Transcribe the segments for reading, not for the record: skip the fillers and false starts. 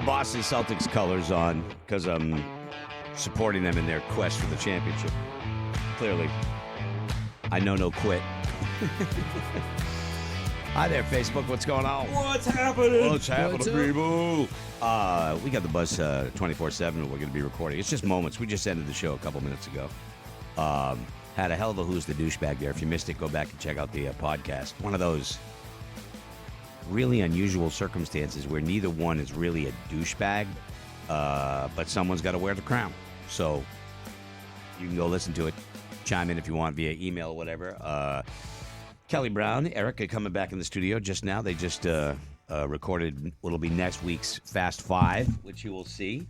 Boston Celtics colors on because I'm supporting them in their quest for the championship. Clearly, I know no quit. Hi there, Facebook. What's going on? What's happening? What's happening, people? We got the buzz 24/7. We're going to be recording. It's just moments. We just ended the show a couple minutes ago. Had a hell of a Who's the Douchebag there. If you missed it, go back and check out the podcast. One of those really unusual circumstances where neither one is really a douchebag, but someone's got to wear the crown. So you can go listen to it. Chime in if you want via email or whatever. Kelly Brown, Erica coming back in the studio just now. They just recorded what'll be next week's Fast Five, which you will see.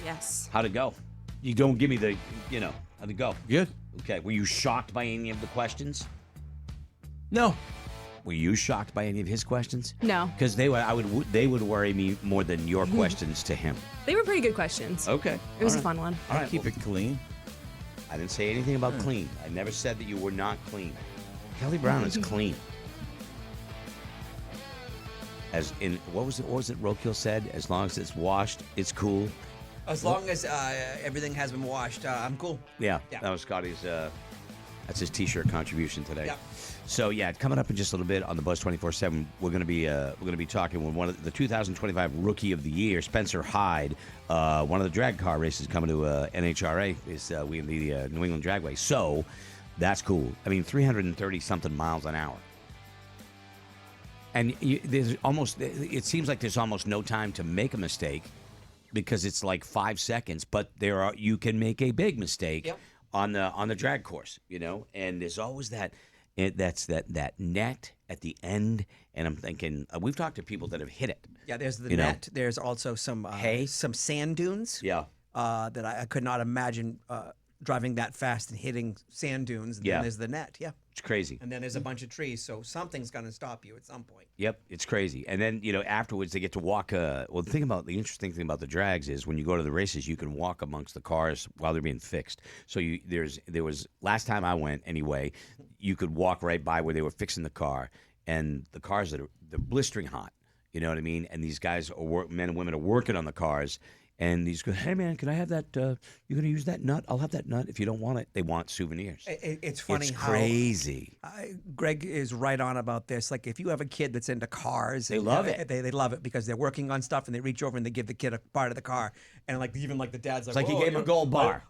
Yes. How'd it go? You don't give me the, how'd it go? Good. Okay. Were you shocked by any of the questions? No. Were you shocked by any of his questions? No. Because they would worry me more than your questions to him. They were pretty good questions. Okay. It was a fun one. All right. Keep it clean. I didn't say anything about clean. I never said that you were not clean. Kelly Brown is clean. As in, what was it Rokiel said? As long as it's washed, it's cool. As long as everything has been washed, I'm cool. Yeah, Yeah. that was Scotty's. That's his T-shirt contribution today. Yeah. So yeah, coming up in just a little bit on the Buzz 24/7, we're gonna be talking with one of the 2025 Rookie of the Year, Spencer Hyde. One of the drag car races coming to NHRA is the New England Dragway. So that's cool. I mean, 330 something miles an hour. And it seems like there's almost no time to make a mistake because it's like 5 seconds, but you can make a big mistake on the drag course, and there's always that net at the end, and I'm thinking we've talked to people that have hit it. Yeah, there's the net. There's also some some sand dunes. Yeah. That I could not imagine driving that fast and hitting sand dunes. And then there's the net. Yeah. It's crazy. And then there's a bunch of trees, so something's going to stop you at some point. Yep, it's crazy. And then, afterwards they get to walk. The interesting thing about the drags is when you go to the races, you can walk amongst the cars while they're being fixed. So there was last time I went anyway, you could walk right by where they were fixing the car, and the cars they're blistering hot. You know what I mean? And these guys men and women are working on the cars. And he's going, hey, man, can I have that? You're going to use that nut? I'll have that nut. If you don't want it, they want souvenirs. It's funny it's how crazy. Greg is right on about this. Like, if you have a kid that's into cars, they love it. They love it because they're working on stuff and they reach over and they give the kid a part of the car. And even the dad's like, you gave him a gold bar.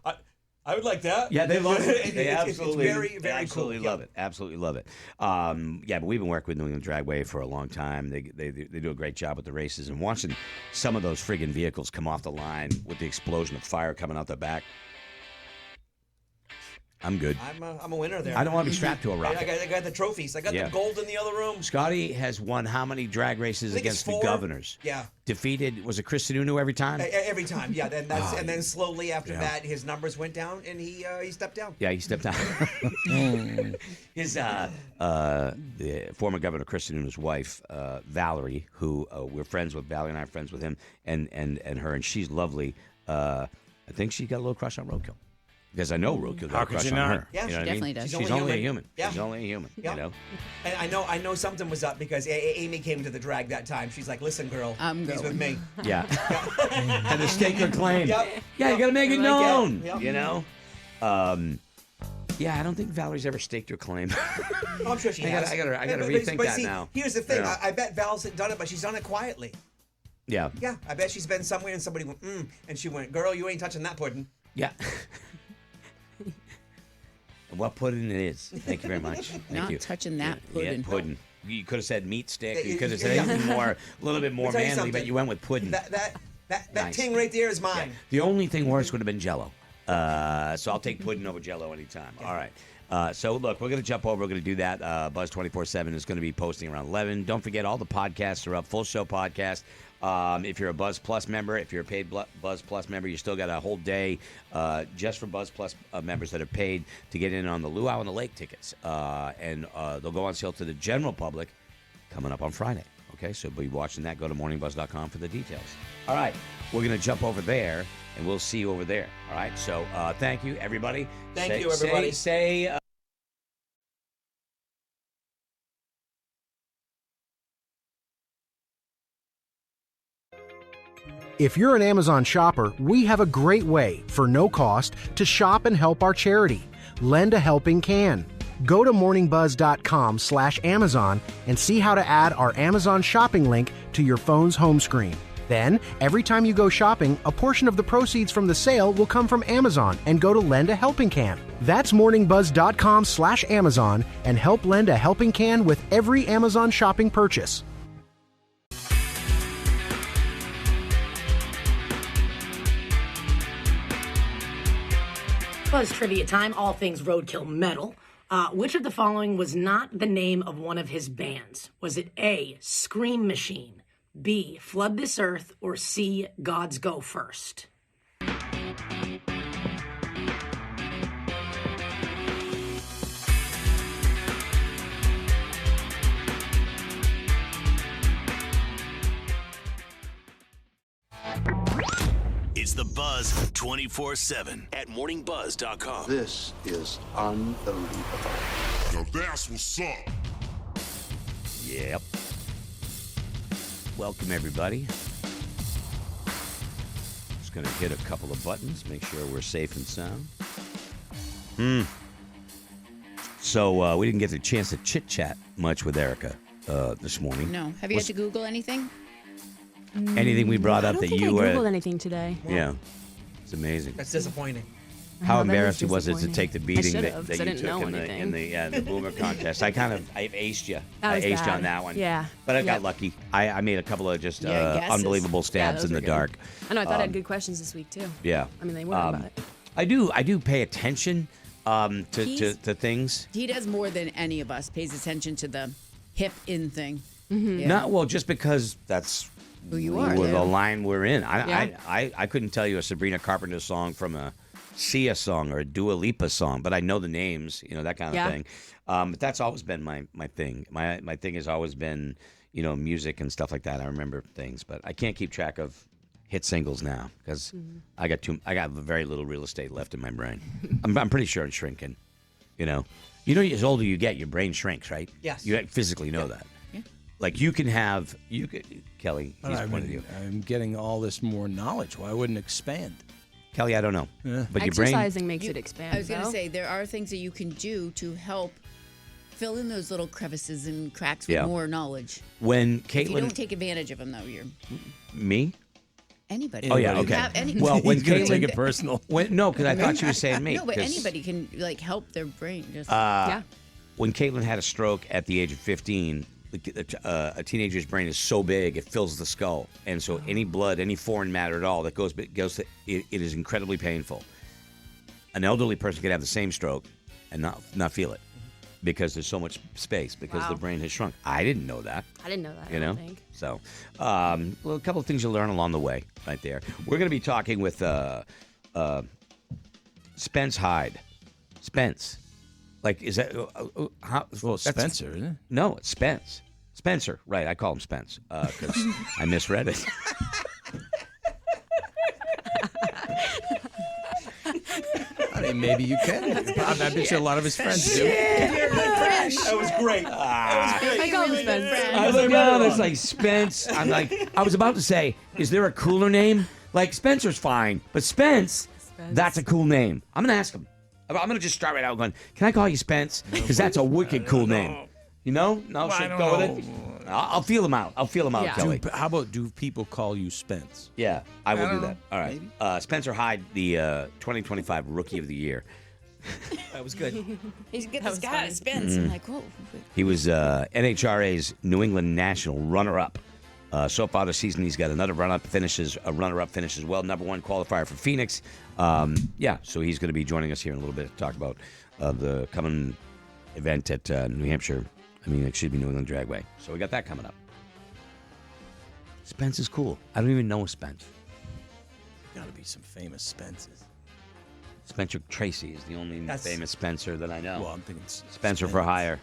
I would like that. Yeah, they love it. They absolutely, it's very, very absolutely cool. love it. Absolutely love it. But we've been working with New England Dragway for a long time. They do a great job with the races, and watching some of those friggin' vehicles come off the line with the explosion of fire coming out the back. I'm good. I'm a winner there. I don't want to be strapped to a rocket. I got the trophies. I got the gold in the other room. Scotty has won how many drag races against the governors? Yeah. Defeated, was it Chris Sununu every time? Every time, yeah. And then slowly after that, his numbers went down, and he stepped down. Yeah, he stepped down. His the former Governor Chris Sununu's wife, Valerie, who we're friends with. Valerie and I are friends with him, and her, and she's lovely. I think she got a little crush on Roadkill. Because I know Roadkill got a crush on her. Yeah, she definitely does. She's only a human. Yeah. She's only a human. Yeah. And I know something was up because Amy came to the drag that time. She's like, "Listen, girl, he's with me." Yeah. And to stake her claim. Yep. Yeah, you got to make it known. Yep. Yeah, I don't think Valerie's ever staked her claim. Oh, I'm sure she has. I got to rethink that now. Here's the thing. I bet Val's done it, but she's done it quietly. Yeah. Yeah, I bet she's been somewhere and somebody went, and she went, "Girl, you ain't touching that pudding." Yeah. What pudding it is. Thank you very much. Thank you. Not touching that pudding. Yeah, pudding. You could have said meat stick. You could have said anything a little bit more manly, but you went with pudding. That Nice. ting right there is mine. Yeah. The only thing worse would have been Jell-O. So I'll take pudding over Jell-O anytime. Yeah. All right. So, look, we're going to jump over. We're going to do that. Buzz 24/7 is going to be posting around 11. Don't forget, all the podcasts are up. Full show podcast. If you're a Buzz Plus member, if you're a paid Buzz Plus member, you still got a whole day just for Buzz Plus members that are paid to get in on the Luau and the Lake tickets. And they'll go on sale to the general public coming up on Friday. Okay, so be watching that. Go to morningbuzz.com for the details. All right, we're going to jump over there, and we'll see you over there. All right, so thank you, everybody. Thank you, everybody. If you're an Amazon shopper, we have a great way, for no cost, to shop and help our charity. Lend a Helping Can. Go to morningbuzz.com/Amazon and see how to add our Amazon shopping link to your phone's home screen. Then, every time you go shopping, a portion of the proceeds from the sale will come from Amazon and go to Lend a Helping Can. That's morningbuzz.com/Amazon and help lend a helping can with every Amazon shopping purchase. Buzz Trivia Time, all things roadkill metal. Which of the following was not the name of one of his bands? Was it A, Scream Machine, B, Flood This Earth, or C, Gods Go First? It's the Buzz 24/7 at morningbuzz.com. This is unbelievable. Now that's what's up. Yep. Welcome, everybody. Just going to hit a couple of buttons, make sure we're safe and sound. So we didn't get the chance to chit-chat much with Erica this morning. No. Have you had to Google anything? Anything we brought up I don't that think you I were... Googled anything today. Yeah. It's amazing. That's disappointing. How that is embarrassing was it to disappointing. take the I beating should've, that 'cause I you didn't took know in the boomer contest? I aced you. That I was aced you bad. on that one. Yeah. But I got Yep. lucky. I made a couple of just guesses. unbelievable stabs those in were the good. dark. I know. I thought I had good questions this week too. Yeah. I mean, they were, but I do pay attention to He's- things. He does more than any of us. Pays attention to the hip in thing. Mm-hmm. Yeah. Not well, just because that's Who you are. the Yeah. line we're in. Yeah. I couldn't tell you a Sabrina Carpenter song from a Sia song or a Dua Lipa song, but I know the names, that kind of Yeah. thing. But that's always been my thing. My thing has always been, music and stuff like that. I remember things, but I can't keep track of hit singles now because I got very little real estate left in my brain. I'm pretty sure it's shrinking. As older you get, your brain shrinks, right? Yes. You physically know that. Yeah. Like Kelly, he's pointing at you. I'm getting all this more knowledge. Why wouldn't it expand? Kelly, I don't know. Yeah. But your brain. exercising makes it expand. I was going to though. say, there are things that you can do to help fill in those little crevices and cracks with Yeah. more knowledge. When If you Caitlin. don't take advantage of them, though, you're me? anybody. Oh, yeah, You okay. have any- Well, when He's gonna Caitlin. take it personal. No, because I thought she was saying me. no, but 'cause, anybody can help their brain. Just Yeah. When Caitlin had a stroke at the age of 15, a teenager's brain is so big it fills the skull, and so any blood, any foreign matter at all that goes to it is incredibly painful. An elderly person could have the same stroke and not feel it because there's so much space because the Wow. brain has shrunk. I didn't know that. I didn't know that. You I know, don't think. so a couple of things you learn along the way, right there. We're going to be talking with Spence Hyde. Spence, like, is that how? Well, that's- Spencer, isn't it? No, it's Spence. Spencer, right? I call him Spence because I misread it. I mean, maybe you can. I bet you a lot of his friends do. That was great. I call him Spencer. I look down, it's like Spence. I'm like, I was about to say, is there a cooler name? Like Spencer's fine, but Spence, that's a cool name. I'm gonna ask him. I'm gonna just start right out going, can I call you Spence? Because that's a wicked cool name. No, should don't go know. with it. I'll feel him out. Yeah. Kelly. How about do people call you Spence? Yeah, I will I do don't that. All right. maybe. Spencer Hyde, the 2025 Rookie of the Year. That was good. he's get That this was guy funny. Spence. I'm like, whoa. He was NHRA's New England National runner-up. So far this season, he's got another runner-up finish as well. Number one qualifier for Phoenix. So he's going to be joining us here in a little bit to talk about the coming event at New England Dragway. So we got that coming up. Spence is cool. I don't even know Spence. Got to be some famous Spences. Spencer Tracy is the only famous Spencer that I know. Well, I'm thinking Spencer for Hire.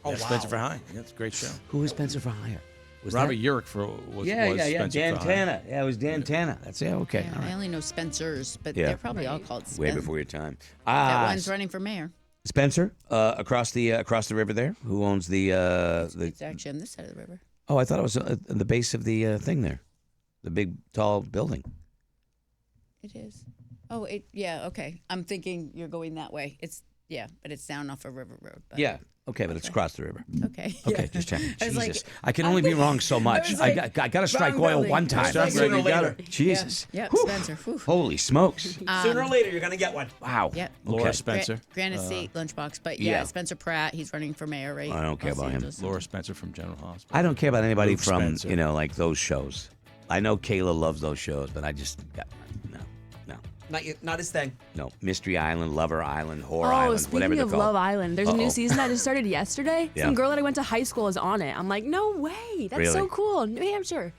Oh, yeah, Spencer for Hire. Yeah, it's a great show. Who is Spencer for Hire? Was Robert that? Urich was Spencer Dan for Hire. Tana. Yeah, it was Dan Tana. That's okay. Yeah, all right. I only know Spencer's, but Yeah. they're probably all called Spence. Way before your time. That one's running for mayor. Spencer, across the river there, who owns the It's actually on this side of the river. Oh, I thought it was at the base of the thing there. The big, tall building. It is. Oh, yeah, okay. I'm thinking you're going that way. But it's down off of River Road. But. Yeah. Okay, but it's across the river. Okay. Okay, just checking. I was like, Jesus. I can only be wrong so much. I got to strike oil one time. Sooner or later. Jesus. Yeah, Whew. Spencer. Whew. Holy smokes. Sooner or later, you're going to get one. Wow. Yep. Laura Okay. Spencer. Granite State lunchbox. But Yeah. Spencer Pratt, he's running for mayor, right? I don't care Los about him. Angeles. Laura Spencer from General Hospital. I don't care about anybody Luke from, Spencer. like those shows. I know Kayla loves those shows, but I just, no. Not his thing. No. Mystery Island, Lover Island, Horror Oh, Island, speaking whatever they're of called. Love Island, there's a new Uh-oh. season that just started yesterday. Yeah. Some girl that I went to high school is on it. I'm like, no way. That's Really? so cool. New Hampshire.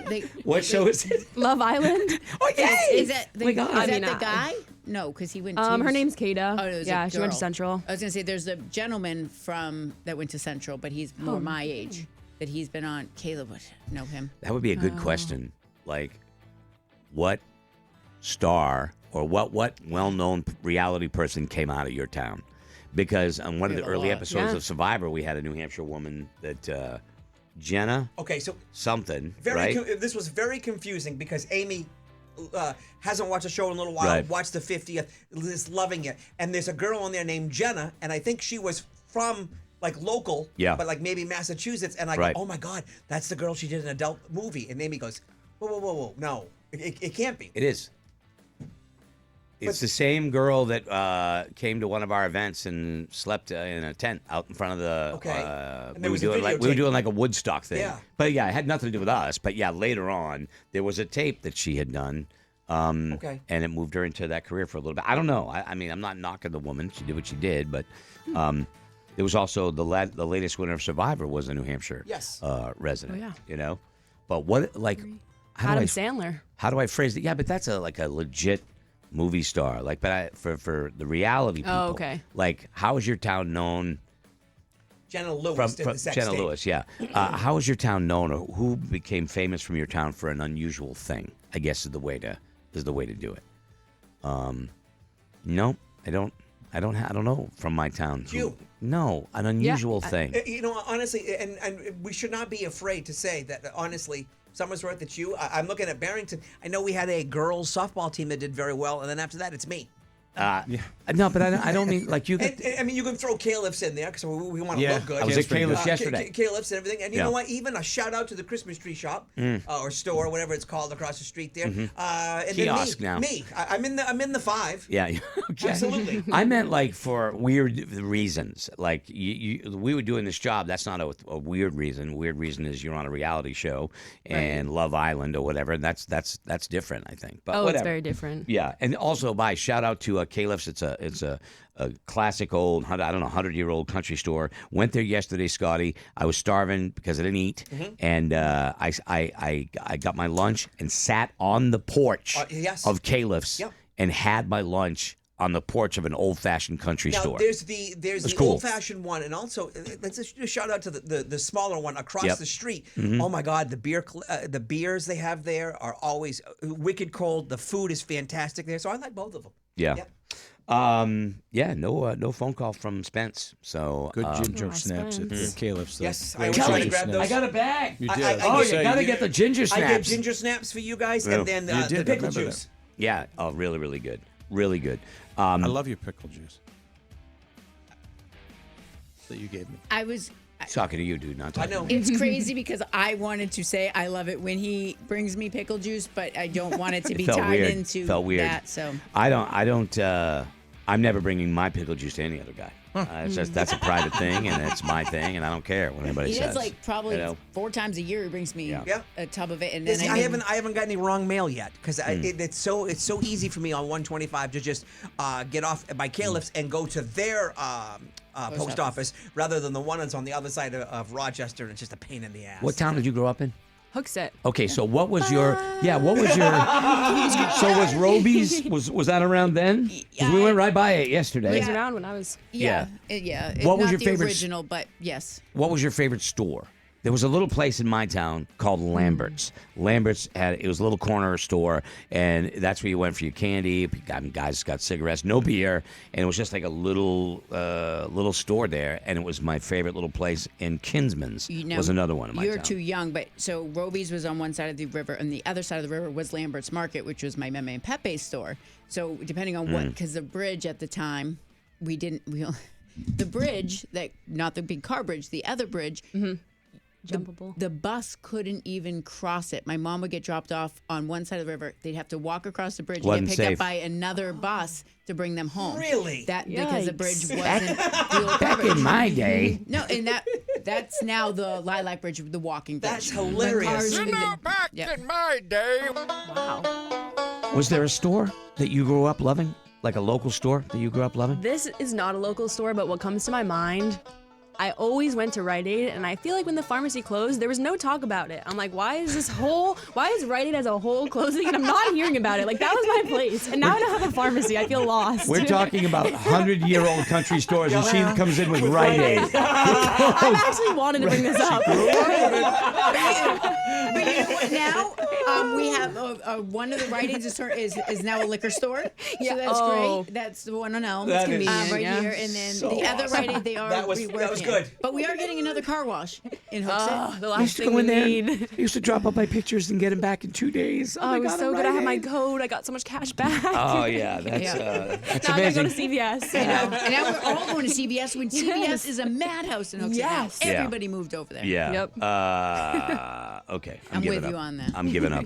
Wait, What show is it? Love Island. Oh, yay! Is that the, my God. is I that mean, the guy? No, because he went to... Her name's Kada. Oh, it was a yeah, she went to girl. Central. I was going to say, there's a gentleman that went to Central, but he's more my age, that he's been on. Caleb would know him. That would be a good question. Like, what star or what well-known reality person came out of your town? Because on one of We the have a early lot. episodes Yeah. of Survivor, we had a New Hampshire woman that Jenna Okay, so something, right? this was very confusing because Amy hasn't watched the show in a little while, Right. watched the 50th, is loving it. And there's a girl on there named Jenna, and I think she was from like local, Yeah. but like maybe Massachusetts. And I Right. go, oh my God, that's the girl she did an adult movie. And Amy goes, whoa, no, it can't be. It is. It's the same girl that came to one of our events and slept in a tent out in front of the. Okay. And We there were was a doing we were videotape. doing like a Woodstock thing. Yeah. But yeah, it had nothing to do with us. But yeah, later on there was a tape that she had done. Okay. And it moved her into that career for a little bit. I don't know. I mean, I'm not knocking the woman. She did what she did. But there was also the latest winner of Survivor was a New Hampshire Yes. resident. Oh, yeah. You know, but what like how Adam do I, Sandler. how do I phrase it? Yeah, but that's like a legit movie star. Like, but for the reality people. Oh, okay. Like, how is your town known? Jenna Lewis From did the sex Jenna tape. Lewis, yeah. How is your town known, or who became famous from your town for an unusual thing? I guess is the way to do it. No, I don't know from my town. You. No, an unusual thing. You know, honestly, and we should not be afraid to say that, honestly, Summersworth, it's you. I'm looking at Barrington. I know we had a girls softball team that did very well, and then after that, it's me. No, but I don't mean like you. And, I mean, you can throw Caleb's in there because we want to Yeah, look good. I was at pretty good. Caleb's yesterday. Caleb's and everything. And you Yeah. know what? Even a shout out to the Christmas tree shop or store, whatever it's called, across the street there. And Kiosk then now. Me. I'm in the 5. Yeah, okay. Absolutely. I meant like for weird reasons. Like we were doing this job. That's not a weird reason. Weird reason is you're on a reality show and Love Island or whatever. And that's different, I think. But Oh, whatever. it's very different. Yeah, and also by shout out to Caleb's. It's a classic old 100-year-old country store. Went there yesterday, Scotty. I was starving because I didn't eat, and I got my lunch and sat on the porch yes. of Caleb's Yep. and had my lunch on the porch of an old-fashioned country Now store. there's the cool. old-fashioned one, and also let's just do a shout out to the smaller one across Yep. the street. Oh my God, the beers they have there are always wicked cold. The food is fantastic there, so I like both of them. Yeah. Yep. No phone call from Spence. So Good ginger Oh, snaps at Spence. Caleb's. Yes, The I was ginger trying to grab snaps. those. I got a bag. You I- did. I- I was oh, gonna You say, gotta get the ginger snaps. I get ginger snaps for you guys, Yeah. and then You the did, I pickle remember juice. Yeah. Oh, really, really good. Really good. I love your pickle juice that you gave me. I was. Talking to you, dude. Not I talking know. to me. It's crazy because I wanted to say I love it when he brings me pickle juice, but I don't want it to be Felt tied weird. into Felt weird. that. So I don't. I'm never bringing my pickle juice to any other guy. It's just that's a private thing, and it's my thing, and I don't care what anybody he says. does like probably you know? 4 times a year. He brings me Yeah. a tub of it, and then See, I haven't got any wrong mail yet because it's so easy for me on 125 to just get off by Caleb's and go to their post office rather than the one that's on the other side of Rochester, and it's just a pain in the ass. What town did you grow up in? Hooksett. Okay, so what was your? Yeah, what was your? So was Roby's? Was that around then? 'Cause we went right by it yesterday. It was around when I was. yeah. What Not was your the favorite original, but yes. What was your favorite store? There was a little place in my town called Lambert's. Lambert's it was a little corner store, and that's where you went for your candy. Guys got cigarettes, no beer, and it was just like a little store there. And it was my favorite little place. And Kinsman's was another one in my town. You're too young, but so Roby's was on one side of the river, and the other side of the river was Lambert's Market, which was my Meme and Pepe's store. So depending on what, because the bridge at the time, the bridge not the big car bridge, the other bridge. Jumpable. The bus couldn't even cross it. My mom would get dropped off on one side of the river. They'd have to walk across the bridge and Wasn't get picked safe. up by another bus to bring them home. Really? Because the bridge Yikes. wasn't the old Back bridge. in my day. No, and that's now the Lilac Bridge, the walking bridge. That's hilarious. But cars- Back Yeah. in my day. Wow. Was there a store that you grew up loving? Like a local store that you grew up loving? This is not a local store, but what comes to my mind, I always went to Rite Aid, and I feel like when the pharmacy closed, there was no talk about it. I'm like, why is Rite Aid as a whole closing, and I'm not hearing about it? Like, that was my place, and now I don't have a pharmacy. I feel lost. We're talking about 100-year-old country stores, and she comes in with Rite Aid. I actually wanted to bring this up. But you know what? Now we have one of the Rite Aids is now a liquor store. Yeah. So that's Oh. great. That's the one on Elm. That is convenient, right yeah. here, and then So the other awesome. Rite Aid they are That was reworking. good. But we are getting another car wash in Hooksett. Oh, the I last used to thing go we in there. need. I used to drop off my pictures and get them back in 2 days. Oh, it was so good. I had my code. I got so much cash back. Oh yeah, that's Yeah. that's now I gotta amazing. go to CVS. I know. And now we're all going to CVS when CVS is a madhouse in Hooksett. Yes. Now. Yeah. Everybody moved over there. Yeah. Yep. Okay. I'm giving with up. you on that. I'm giving up.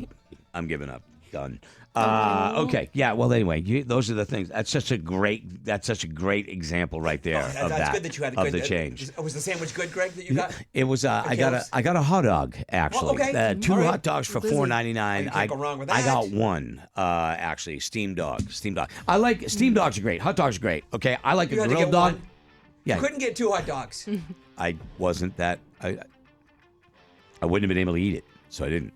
I'm giving up. Done. Okay. Yeah. Well, anyway, those are the things. That's such a great example right there of That's that. good that you had a of good the change. Was the sandwich good, Greg, that you got? It was. I got a hot dog actually. Oh, okay. 2 All right. hot dogs for $4.99. You can't go wrong with I that. got one actually. Steamed dog. I like steamed dogs are great. Hot dogs are great. Okay. I like You a had to grilled get dog. one. Yeah. You couldn't get 2 hot dogs. I wasn't that. I wouldn't have been able to eat it, so I didn't.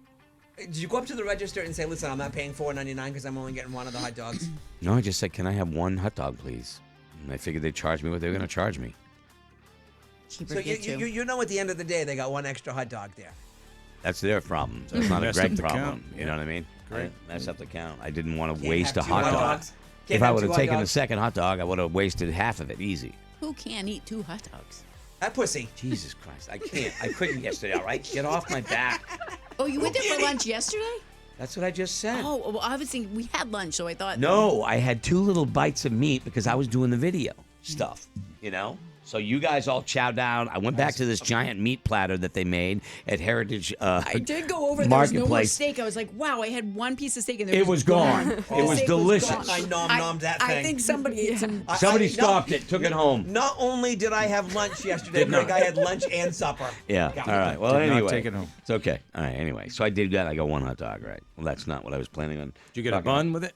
Did you go up to the register and say, "Listen, I'm not paying $4.99 because I'm only getting one of the hot dogs"? No, I just said, "Can I have one hot dog, please?" And I figured they'd charge me what they were going to charge me. Cheaper So to get you know, at the end of the day, they got one extra hot dog there. That's their problem. That's not a Messed up Greg the problem. count. You know what I mean? Great. I messed up the count. I didn't want to Can't waste a have 2 hot hot dog. dogs. Can't If I have would 2 have hot taken the dogs. second hot dog, I would have wasted half of it easy. Who can't eat 2 hot dogs? That pussy. Jesus Christ. I can't. I couldn't yesterday, all right? Get off my back. Oh, you went there for lunch yesterday? That's what I just said. Oh, well, obviously we had lunch, so I thought. No, I had 2 little bites of meat because I was doing the video stuff, you know? So you guys all chowed down. I went back to this giant meat platter that they made at Heritage I did go over. There was no more Marketplace. steak. I was like, wow, I had one piece of steak and there It was gone. It The was steak delicious. gone. I nommed that thing. I think somebody ate some. Somebody I- stopped it, took it home. Not only did I have lunch yesterday, Greg, I had lunch and supper. Yeah. All right. Well, Did not anyway, take it home. It's okay. All right. Anyway, so I did that. I got 1 hot dog. Right. Well, that's not what I was planning on. Did you get a talking about. bun with it?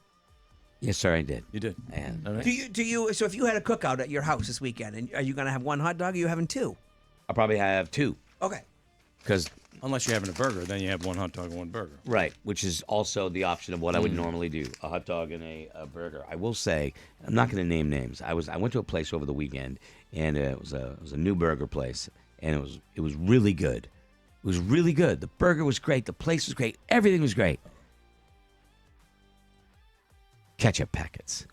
Yes, sir. I did. You did. And All right. Do you? So if you had a cookout at your house this weekend, and are you going to have 1 hot dog? Or are you having 2? I'll probably have 2 Okay. because Unless you're having a burger, then you have 1 hot dog and 1 burger. right, which is also the option of what I would normally do: a hot dog and a burger. I will say, I'm not going to name names. I went to a place over the weekend, and it was a new burger place, and it was really good. It was really good. The burger was great. The place was great. Everything was great. Ketchup packets.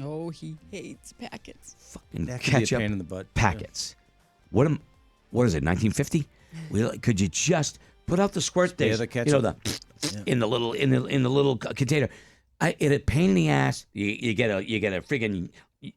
Oh, he hates packets. Fucking That could be a ketchup pain in the butt. packets. What is it? 1950? Could you just put out the squirt Spare things? the You know, ketchup. in the little container. It a pain in the ass. You get a friggin'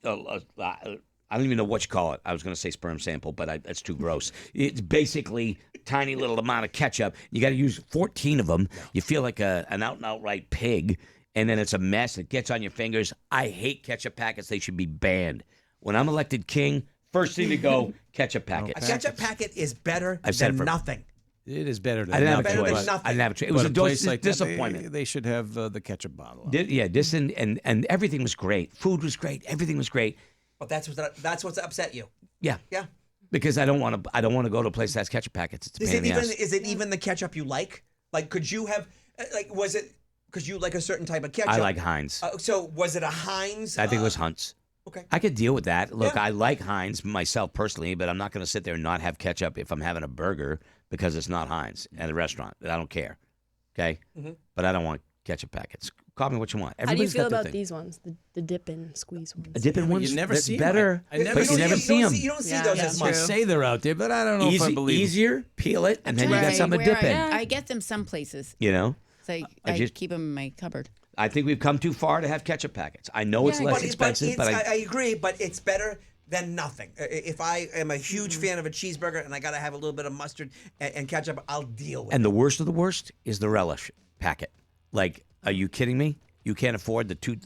I don't even know what you call it. I was going to say sperm sample, but that's too gross. It's basically tiny little amount of ketchup. You got to use 14 of them. You feel like an out and outright pig, and then it's a mess. It gets on your fingers. I hate ketchup packets. They should be banned. When I'm elected king, first thing to go, ketchup A packets. ketchup packet is better I've said than it for- nothing. It is better than I didn't have a nothing, Better than choice. nothing. I didn't have a choice. It but was a place like that, disappointment. they should have the ketchup bottle. This and everything was great. Food was great. Everything was great. But that's what's upset you. Yeah. Yeah. Because I don't want to go to a place that has ketchup packets. It's a pain in the ass. Is it even the ketchup you like? Like, could you have was it because you like a certain type of ketchup? I like Heinz. So was it a Heinz? I think it was Hunt's. Okay. I could deal with that. Look, Yeah. I like Heinz myself personally, but I'm not going to sit there and not have ketchup if I'm having a burger because it's not Heinz at a restaurant. I don't care. Okay? But I don't want ketchup packets. Call me what you want. How do you Everybody's feel got their about thing. these ones, the dip and squeeze ones? A dipping ones? you never that's see 'em. better. I never but see you never 'em. see them. You don't see Yeah, those that's as They much. say they're out there, but I don't know if I believe 'em. Easier, peel it, and then you got Right, something to where dip in. I get them some places. You know? So I I just- keep them in my cupboard. I think we've come too far to have ketchup packets. I know it's less expensive, but I agree, but it's better than nothing. If I am a huge fan of a cheeseburger and I gotta have a little bit of mustard and ketchup, I'll deal with it. and the worst of the worst is the relish packet. Like, are you kidding me? You can't afford the two.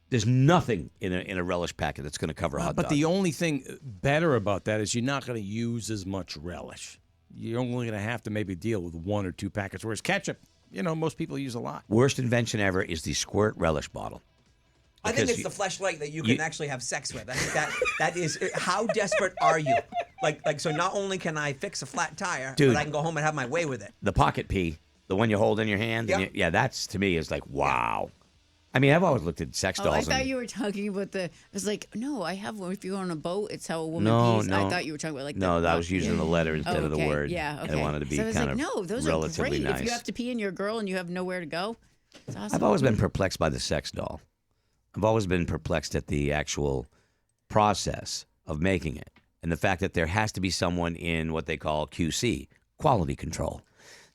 There's nothing in a relish packet that's going to cover a hot But dog. the only thing better about that is you're not going to use as much relish. You're only going to have to maybe deal with 1 or 2 packets, whereas ketchup, most people use a lot. Worst invention ever is the squirt relish bottle. I think Because it's the fleshlight that you can actually have sex with. I think that is how desperate are you? Like so. Not only can I fix a flat tire, Dude. but I can go home and have my way with it. The pocket pee, the one you hold in your hand. Yep. And that's to me is like, wow. I mean, I've always looked at sex Oh, dolls. I and- thought you were talking about I was like, no, I have one. If you go on a boat, it's how a woman No, pees. no. I thought you were talking about like No, the, I was using the letter instead of the okay. word. Yeah, okay. And I wanted to be so I was kind like, of no, those relatively are great. nice. If you have to pee and you're a girl and you have nowhere to go, it's awesome. I've always been perplexed by the sex doll. I've always been perplexed at the actual process of making it and the fact that there has to be someone in what they call QC, quality control.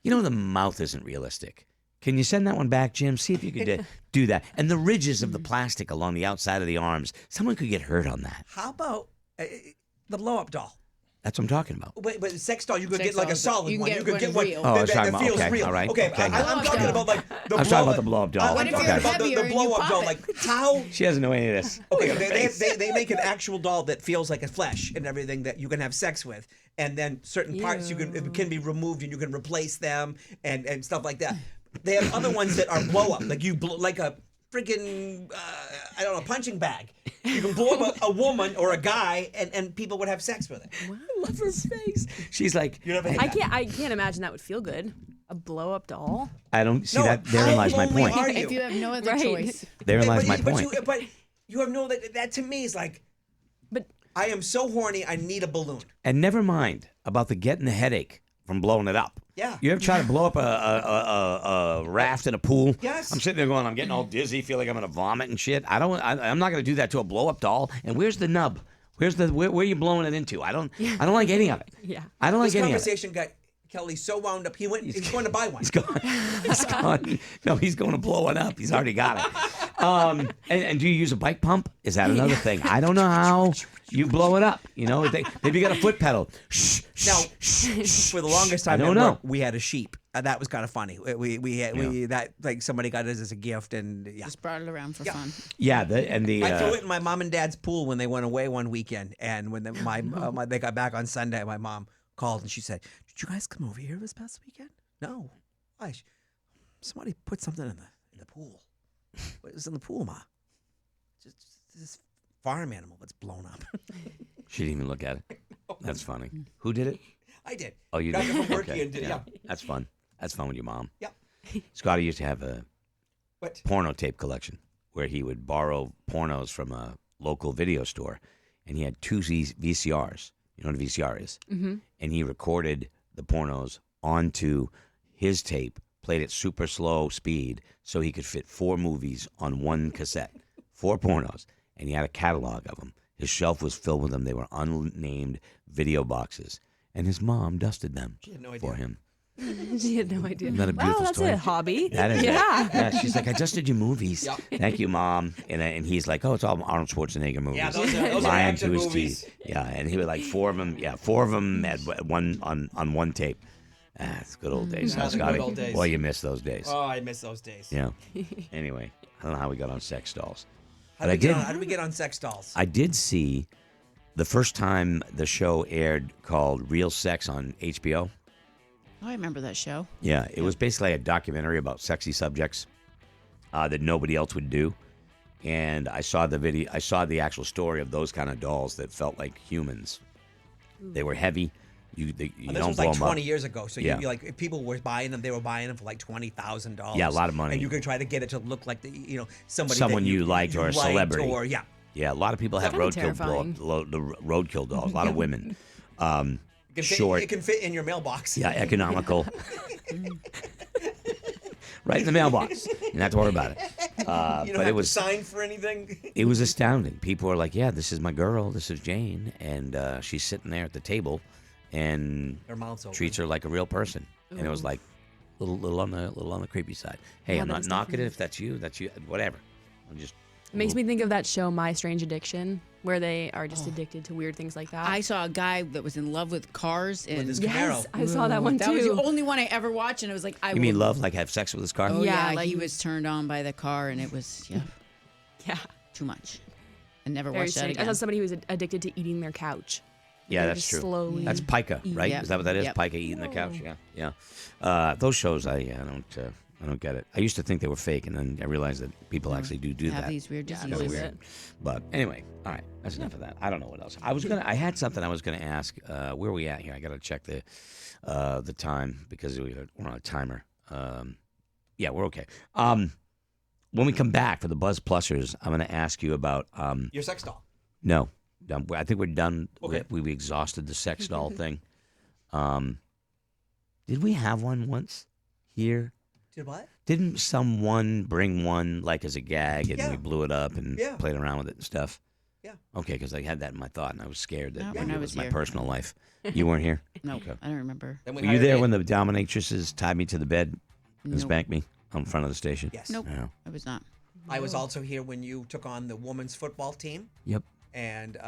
The mouth isn't realistic. Can you send that one back, Jim? See if you could do that. And the ridges of the plastic along the outside of the arms, someone could get hurt on that. How about the blow-up doll? That's what I'm talking about. But sex doll, you could Sex get like a dolls, solid you can one. get You could one get one real. Oh, I was that talking about- feels okay, real. all right, Okay, okay. I'm talking about like the I was talking about the blow-up doll. I'm What if talking you're about heavier the and you blow-up pop doll. it? Like how? She doesn't know any of this. Okay, they make an actual doll that feels like a flesh and everything that you can have sex with, and then certain parts it can be removed and you can replace them and stuff like that. They have other ones that are blow up, like you blow, like a freaking I don't know, punching bag. You can blow up a woman or a guy, and people would have sex with it. I love her face. She's like, I can't imagine that would feel good. A blow up doll. I don't see No, that. Therein how lies my lonely point. are you? If you have no other Right. choice. Therein lies my but point. But you have no that to me is like, But I am so horny, I need a balloon. And never mind about the getting the headache from blowing it up. Yeah. You ever try to blow up a raft in a pool? Yes. I'm sitting there going, I'm getting all dizzy, feel like I'm gonna vomit and shit. I'm not gonna do that to a blow up doll. And where's the nub? Where are you blowing it into? I don't like any of it. Yeah. I don't like This any of it. conversation got Kelly so wound up. He's going to buy one. He's going. He's going. No, he's going to blow it up. He's already got it. And do you use a bike pump? Is that another thing? I don't know how you blow it up. Maybe you got a foot pedal. Now, for the longest time, I don't at know. work, we had a sheep. That was kind of funny. We that like somebody got us as a gift, and yeah. Just brought it around for fun. Yeah, I threw it in my mom and dad's pool when they went away one weekend, and when they got back on Sunday, my mom called and she said, "Did you guys come over here this past weekend?" No. Why? Somebody put something in the pool. What was in the pool, Ma? Just this farm animal that's blown up. She didn't even look at it. That's funny. Who did it? I did. Oh, you Got did? it from work Okay, and did it. Yeah. That's fun. That's fun with your mom. Yeah. Scotty used to have a What? porno tape collection where he would borrow pornos from a local video store, and he had two VCRs. You know what a VCR is? Mm-hmm. And he recorded the pornos onto his tape, played at super slow speed so he could fit 4 movies on one cassette, 4 pornos, and he had a catalog of them. His shelf was filled with them. They were unnamed video boxes, and his mom dusted them for him. She had no idea. Isn't that a Wow, beautiful that's story? a hobby. That is Yeah. Yeah, she's like, I just did your movies. Thank you, Mom. And he's like, oh, it's all Arnold Schwarzenegger movies. Yeah, those are Lying action to his movies. teeth. Yeah, and he would like 4 of them. Yeah, 4 of them at one on one tape. It's good old days, huh, Those are Scotty? good old days. Boy, you miss those days. Oh, I miss those days. Yeah. Anyway, I don't know how we got on sex dolls. How But did we get on sex dolls? I did see the first time the show aired called Real Sex on HBO. Oh, I remember that show. Yeah, it was basically a documentary about sexy subjects that nobody else would do. And I saw the video. I saw the actual story of those kind of dolls that felt like humans. They were heavy. You This don't was blow like them 20 up. years ago. So Yeah. you like if people were buying them, they were buying them for like $20,000. Yeah, a lot of money. And you could try to get it to look like somebody Someone that you liked or a celebrity. or yeah. Yeah, a lot of people have Kinda roadkill terrifying. roadkill dolls. A lot of women. short. It can fit in your mailbox. Yeah, economical. Right in the mailbox. You don't have to worry about it. You don't But have it was to sign for anything. it was astounding. People were like, "Yeah, this is my girl. This is Jane, and she's sitting there at the table, and Her mouth's open. treats her like a real person." And it was like little on the creepy side. Hey, Yeah, I'm that not is knocking it. definitely- If that's you, whatever. I'm just. It makes me think of that show, My Strange Addiction, where they are just addicted to weird things like that. I saw a guy that was in love with cars and his yes, Camaro. I saw that one too. that was the only one I ever watched, and it was like You mean love, like have sex with his car? Oh Yeah, yeah, like he was turned on by the car, and it was Yeah, too much. I never very watched that strange. I again. saw somebody who was addicted to eating their couch. Yeah, They that's just true. slowly That's pica, right? Yep. Is that what that is? Yep. Pica eating the couch. Yeah. Those shows, I don't get it. I used to think they were fake, and then I realized that people actually do have that. these weird Yeah, diseases. believe it. But anyway, all right, that's enough of that. I don't know what else. I had something I was gonna ask. Where are we at here? I gotta check the time because we're on a timer. Yeah, we're okay. When we come back for the Buzz Plussers, I'm gonna ask you about Your sex doll. no. I think we're done. Okay. We exhausted the sex doll thing. Did we have one once here? Did what? Didn't someone bring one like as a gag and Yeah. we blew it up and Yeah. played around with it and stuff? Yeah. Okay, because I had that in my thought and I was scared that Not maybe when I it was was my here. personal life. You weren't here? No, Okay. I don't remember. Then we Were you hired there a- when the dominatrixes tied me to the bed and Nope. spanked me in front of the station? Yes. Nope, Yeah. I was not. I was also here when you took on the women's football team, Yep. and they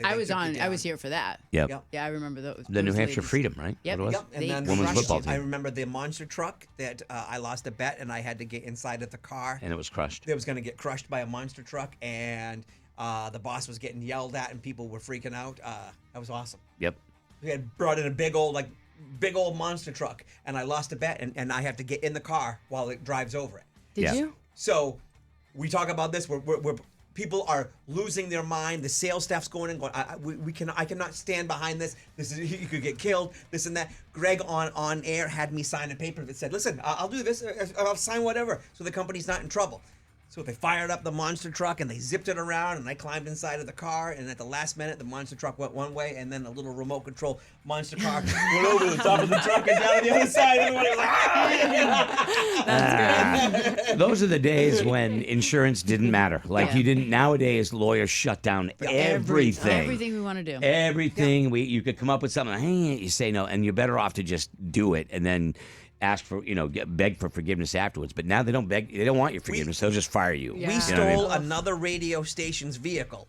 I was took you on. I down. was here for that. Yep. Yep. Yeah, I remember those. The New those Hampshire ladies. Freedom, right? Yep. What it was? Yep. And They then Women's crushed football you. team. I remember the monster truck that I lost a bet, and I had to get inside of the car. And it was crushed. It was going to get crushed by a monster truck, and the boss was getting yelled at, and people were freaking out. That was awesome. Yep. We had brought in a big old monster truck, and I lost a bet, and I have to get in the car while it drives over it. Did Yeah. you? So we talk about this. We're people are losing their mind. The sales staff's going and going. I cannot stand behind this. This is you could get killed. This and that. Greg on air had me sign a paper that said, "Listen, I'll do this. I'll sign whatever, so the company's not in trouble." So they fired up the monster truck and they zipped it around, and I climbed inside of the car. And at the last minute, the monster truck went one way, and then a little remote control monster car went over the top of the truck and down the other side. Everybody was like, "Ah!" Those are the days when insurance didn't matter. Like Yeah. you didn't. Nowadays, lawyers shut down everything. Everything we want to do. Everything. You could come up with something. Hey, you say no, and you're better off to just do it and then ask for beg for forgiveness afterwards. But now they don't beg. They don't want your forgiveness. They'll just fire you. Yeah. We You stole know what I mean? another radio station's vehicle,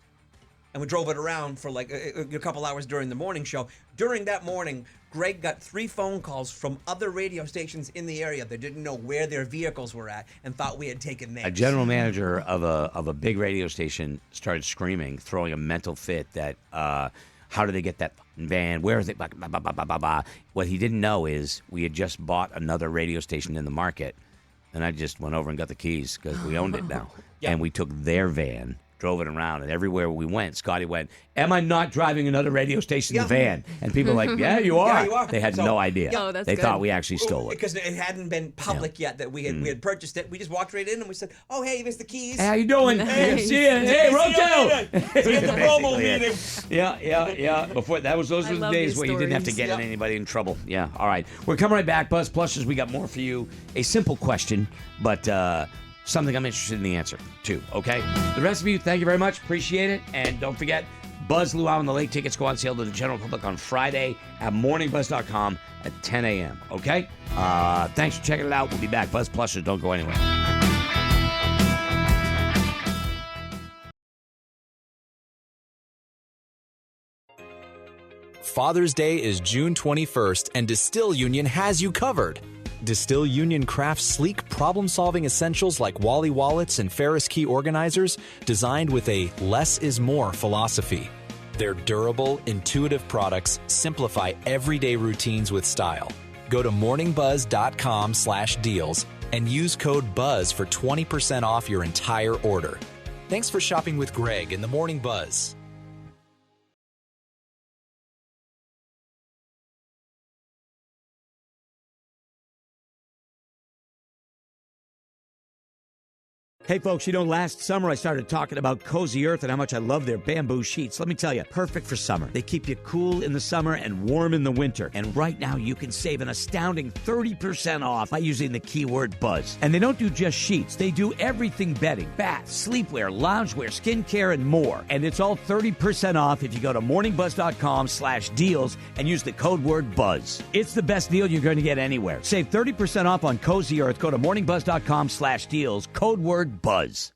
and we drove it around for like a couple hours during the morning show. During that morning, Greg got 3 phone calls from other radio stations in the area that didn't know where their vehicles were at and thought we had taken theirs. A general manager of a big radio station started screaming, throwing a mental fit that how did they get that fucking van? Where is it? Bah, bah, bah, bah, bah, bah, bah. What he didn't know is we had just bought another radio station in the market, and I just went over and got the keys because we owned it now. Yeah. And we took their van, drove it around, and everywhere we went, Scotty went, "Am I not driving another radio station in the van?" And people were like, "Yeah, you are." Yeah, you are. They had So- no idea. Oh, that's they good. thought we actually stole it. Because it hadn't been public yet that we had purchased it. We just walked right in and we said, "Oh, hey, there's the keys." Hey, how you doing? Nice. See ya. Hey, See you Rotel. later. We had the promo meeting. Yeah. Before those were I the love days these where you didn't have to stories. get anybody in trouble. Yeah. All right. We're coming right back. Buzz Plushers, we got more for you. A simple question, but something I'm interested in the answer to. Okay. The rest of you, thank you very much. Appreciate it. And don't forget, Buzz Luau and the late tickets go on sale to the general public on Friday at morningbuzz.com at 10 a.m. Okay. Thanks for checking it out. We'll be back. Buzz Plushers, don't go anywhere. Father's Day is June 21st, and Distill Union has you covered. Distill Union crafts sleek problem-solving essentials like Wally wallets and Ferris key organizers designed with a less is more philosophy. Their durable, intuitive products simplify everyday routines with style. Go to morningbuzz.com/deals and use code BUZZ for 20% off your entire order. Thanks for shopping with Greg in the Morning Buzz. Hey, folks, last summer I started talking about Cozy Earth and how much I love their bamboo sheets. Let me tell you, perfect for summer. They keep you cool in the summer and warm in the winter. And right now you can save an astounding 30% off by using the keyword BUZZ. And they don't do just sheets. They do everything bedding, bath, sleepwear, loungewear, skincare, and more. And it's all 30% off if you go to morningbuzz.com/deals and use the code word BUZZ. It's the best deal you're going to get anywhere. Save 30% off on Cozy Earth. Go to morningbuzz.com/deals, code word BUZZ.